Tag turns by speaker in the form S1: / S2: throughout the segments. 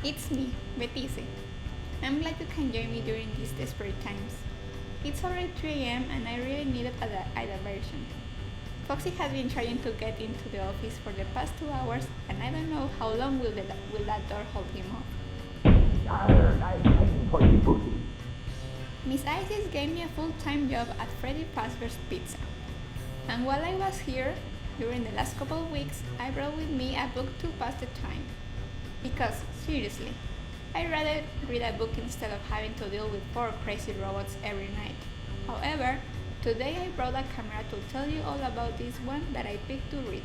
S1: It's me, Betise. I'm glad you can join me during these desperate times. It's already 3 a.m. and I really needed a diversion. Foxy has been trying to get into the office for the past 2 hours and I don't know how long will that door hold him off.
S2: I'm for you, Bookie.
S1: Miss Isis gave me a full-time job at Freddy Fazbear's Pizza. And while I was here, during the last couple of weeks, I brought with me a book to pass the time. Because, seriously, I'd rather read a book instead of having to deal with 4 crazy robots every night. However, today I brought a camera to tell you all about this one that I picked to read,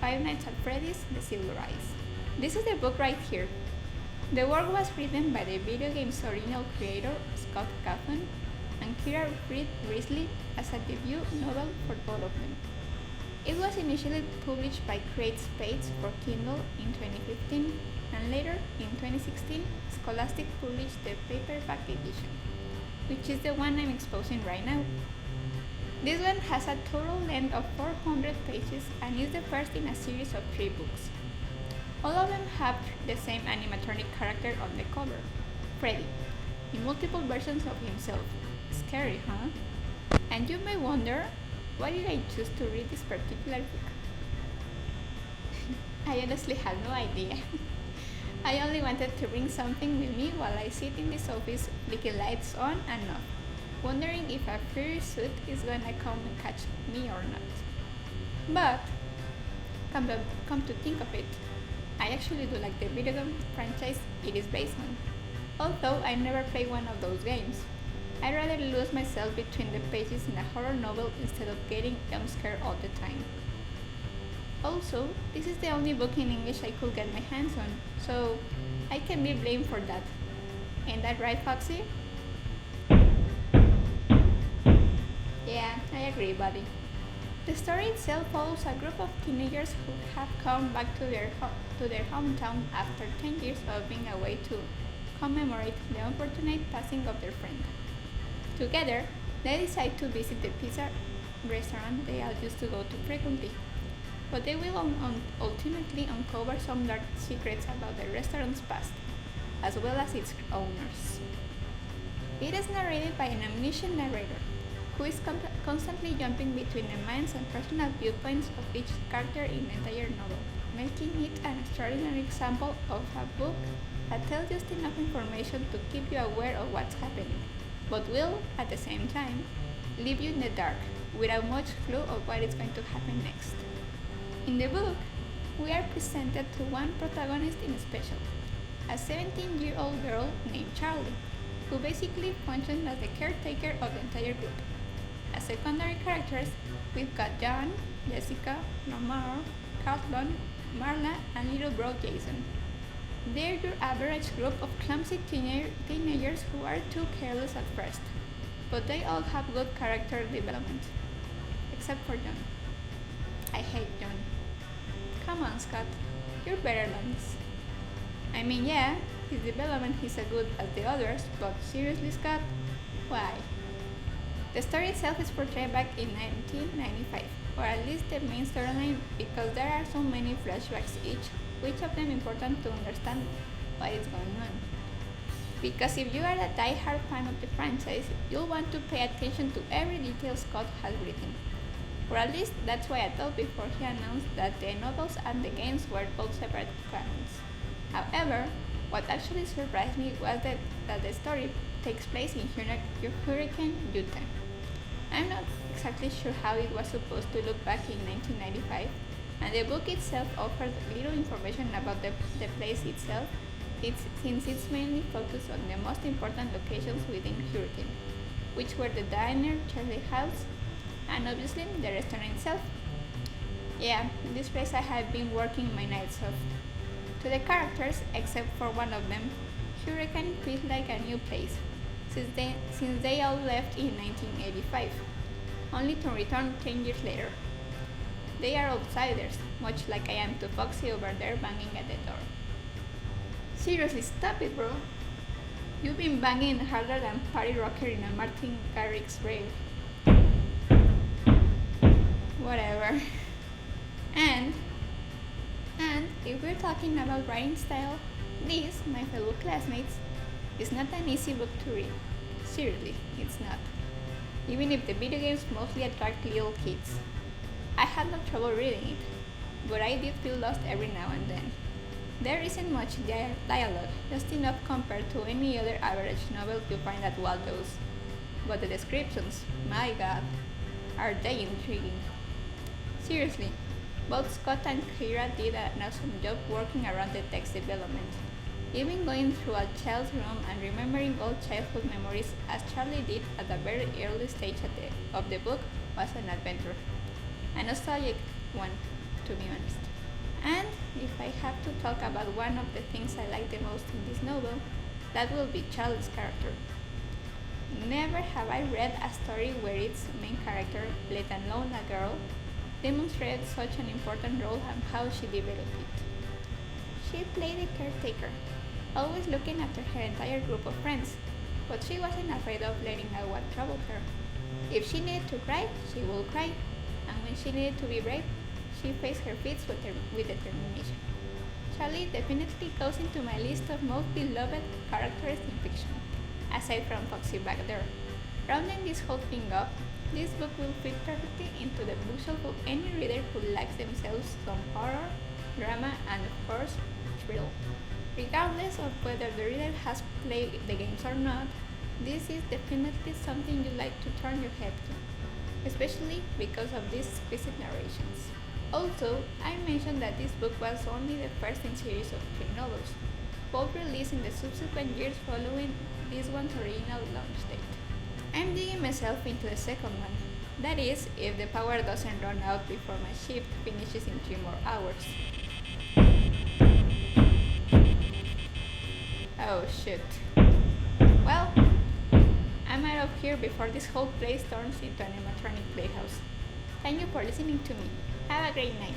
S1: Five Nights at Freddy's: The Silver Eyes. This is the book right here. The work was written by the video game's original creator, Cawthon, and Breed-Wrisly as a debut novel for both of them. It was initially published by Create Space for Kindle in 2015, and later, in 2016, Scholastic published the paperback edition, which is the one I'm exposing right now. This one has a total length of 400 pages and is the first in a series of 3 books. All of them have the same animatronic character on the cover, Freddy, in multiple versions of himself. Scary, huh? And you may wonder, why did I choose to read this particular book? I honestly have no idea. I only wanted to bring something with me while I sit in this office flicking lights on and off, wondering if a furry suit is gonna come and catch me or not. But, come to think of it, I actually do like the video game franchise it is based on, although I never played one of those games. I'd rather lose myself between the pages in a horror novel instead of getting jump scared all the time. Also, this is the only book in English I could get my hands on, so I can be blamed for that. Ain't that right, Foxy? Yeah, I agree, buddy. The story itself follows a group of teenagers who have come back to their hometown after 10 years of being away to commemorate the unfortunate passing of their friend. Together, they decide to visit the pizza restaurant they all used to go to frequently, but they will ultimately uncover some dark secrets about the restaurant's past, as well as its owners. It is narrated by an omniscient narrator, who is constantly jumping between the minds and personal viewpoints of each character in the entire novel, making it an extraordinary example of a book that tells just enough information to keep you aware of what's happening, but will, at the same time, leave you in the dark, without much clue of what is going to happen next. In the book, we are presented to one protagonist in special, a 17-year-old girl named Charlie, who basically functions as the caretaker of the entire group. As secondary characters, we've got John, Jessica, Lamar, Cawthon, Marla, and little bro Jason. They're your average group of clumsy teenagers who are too careless at first, but they all have good character development. Except for John. I hate John. Come on, Scott. You're better than this. I mean, yeah, his development is as good as the others, but seriously, Scott? Why? The story itself is portrayed back in 1995, or at least the main storyline, because there are so many flashbacks which of them important to understand what is going on. Because if you are a die-hard fan of the franchise, you'll want to pay attention to every detail Scott has written. Or at least that's why I thought before he announced that the novels and the games were both separate canons. However, what actually surprised me was that the story takes place in Hurricane, Utah. I'm not exactly sure how it was supposed to look back in 1995, and the book itself offers little information about the place itself, since it's mainly focused on the most important locations within Hurricane, which were the diner, Charlie House, and obviously the restaurant itself. Yeah, this place I have been working my nights off. To the characters, except for one of them, Hurricane feels like a new place, since they all left in 1985, only to return 10 years later. They are outsiders, much like I am to Foxy over there banging at the door. Seriously, stop it, bro. You've been banging harder than Party Rocker in a Martin Garrix rave. Whatever. And if we're talking about writing style, This, my fellow classmates, is not an easy book to read. Seriously, it's not. Even if the video games mostly attract little kids. I had no trouble reading it, but I did feel lost every now and then. There isn't much dialogue, just enough compared to any other average novel you find at Valdés. But the descriptions, my god, are they intriguing. Seriously, both Scott and Kira did an awesome job working around the text development. Even going through a child's room and remembering old childhood memories as Charlie did at a very early stage of the book was an adventure. A nostalgic one, to be honest. And if I have to talk about one of the things I like the most in this novel, that will be Charlie's character. Never have I read a story where its main character, let alone a girl, demonstrated such an important role and how she developed it. She played a caretaker, always looking after her entire group of friends, but she wasn't afraid of letting out what troubled her. If she needed to cry, she would cry, and when she needed to be brave, she faced her feats with determination. Charlie definitely goes into my list of most beloved characters in fiction, aside from Foxy back there. Rounding this whole thing up, this book will fit perfectly into the bookshelf of any reader who likes themselves some horror, drama, and of course, thrill. Regardless of whether the reader has played the games or not, this is definitely something you like to turn your head to, especially because of these exquisite narrations. Also, I mentioned that this book was only the first in series of 3 novels, both released in the subsequent years following this one's original launch date. I'm digging myself into the second one. That is, if the power doesn't run out before my shift finishes in 3 more hours. Oh shit. Well, I'm out of here before this whole place turns into an animatronic playhouse. Thank you for listening to me. Have a great night.